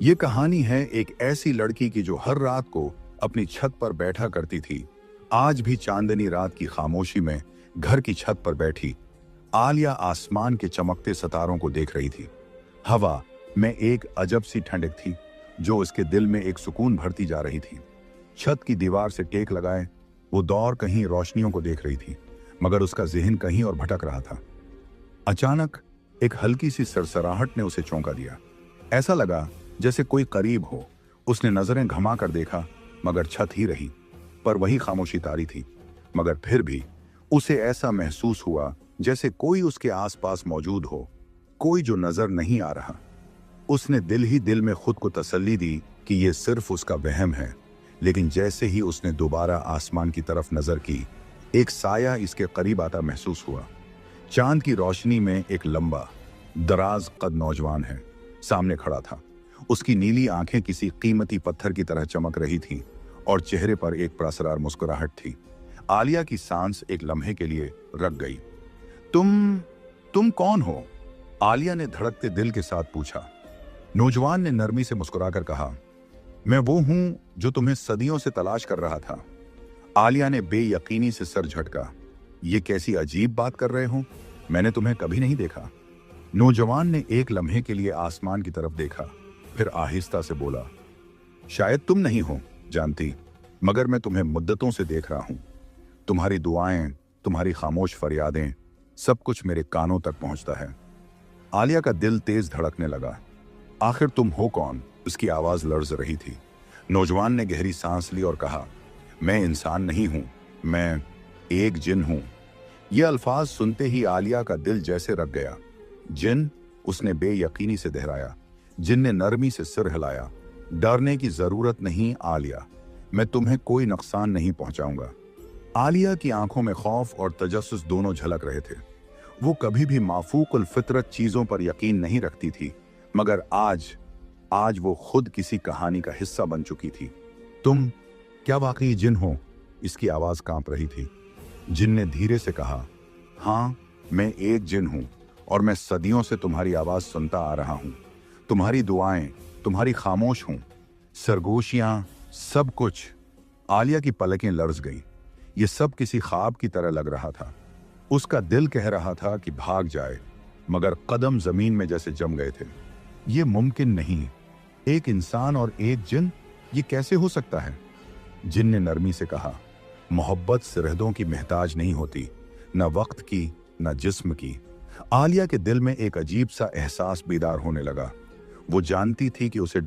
ये कहानी है एक ऐसी लड़की की जो हर रात को अपनी छत पर बैठा करती थी। आज भी चांदनी रात की खामोशी में घर की छत पर बैठी आलिया आसमान के चमकते सितारों को देख रही थी। हवा में एक अजब सी ठंडक थी जो उसके दिल में एक सुकून भरती जा रही थी। छत की दीवार से टेक लगाए वो दौर कहीं रोशनियों को देख रही थी, मगर उसका जहन कहीं और भटक रहा था। अचानक एक हल्की सी सरसराहट ने उसे चौंका दिया। ऐसा लगा जैसे कोई करीब हो। उसने नजरें घुमा कर देखा, मगर छत ही रही, पर वही खामोशी तारी थी। मगर फिर भी उसे ऐसा महसूस हुआ जैसे कोई उसके आसपास मौजूद हो, कोई जो नजर नहीं आ रहा। उसने दिल ही दिल में खुद को तसल्ली दी कि यह सिर्फ उसका वहम है। लेकिन जैसे ही उसने दोबारा आसमान की तरफ नजर की, एक साया इसके करीब आता महसूस हुआ। चांद की रोशनी में एक लंबा दराज कद नौजवान है सामने खड़ा था। उसकी नीली आंखें किसी कीमती पत्थर की तरह चमक रही थीं और चेहरे पर एक पुरस्कार मुस्कुराहट थी। आलिया की सांस एक लम्हे के लिए रुक गई। तुम कौन हो? आलिया ने धड़कते दिल के साथ पूछा। नौजवान ने नरमी से मुस्कुराकर कहा, मैं वो हूं जो तुम्हें सदियों से तलाश कर रहा था। आलिया ने बेयकीनी से सर झटका। ये कैसी अजीब बात कर रहे हो? मैंने तुम्हें कभी नहीं देखा। नौजवान ने एक लम्हे के लिए आसमान की तरफ देखा, फिर आहिस्ता से बोला, शायद तुम नहीं हो जानती, मगर मैं तुम्हें मुद्दतों से देख रहा हूं। तुम्हारी दुआएं, तुम्हारी खामोश फरियादें, सब कुछ मेरे कानों तक पहुंचता है। आलिया का दिल तेज धड़कने लगा। आखिर तुम हो कौन? उसकी आवाज लर्ज रही थी। नौजवान ने गहरी सांस ली और कहा, मैं इंसान नहीं हूं, मैं एक जिन हूं। यह अल्फाज सुनते ही आलिया का दिल जैसे रख गया। जिन? उसने बेयकीनी से दोहराया। जिन ने नरमी से सिर हिलाया। डरने की जरूरत नहीं आलिया, मैं तुम्हें कोई नुकसान नहीं पहुंचाऊंगा। आलिया की आंखों में खौफ और तजस्सुस दोनों झलक रहे थे। वो कभी भी माफूकुल फितरत चीजों पर यकीन नहीं रखती थी, मगर आज वो खुद किसी कहानी का हिस्सा बन चुकी थी। तुम क्या वाकई जिन हो? इसकी आवाज कांप रही थी। जिन ने धीरे से कहा, हाँ, मैं एक जिन हूं और मैं सदियों से तुम्हारी आवाज सुनता आ रहा हूं। तुम्हारी दुआएं, तुम्हारी खामोश हूं, सरगोशियां, सब कुछ। आलिया की पलकें लर्ज गईं। ये सब किसी ख्वाब की तरह लग रहा था। उसका दिल कह रहा था कि भाग जाए, मगर कदम जमीन में जैसे जम गए थे। ये मुमकिन नहीं। एक इंसान और एक जिन, ये कैसे हो सकता है? जिन ने नरमी से कहा, मोहब्बत सरहदों की मोहताज नहीं होती, न वक्त की न जिस्म की। आलिया के दिल में एक अजीब सा एहसास बेदार होने लगा। वो जानती थी कि उसे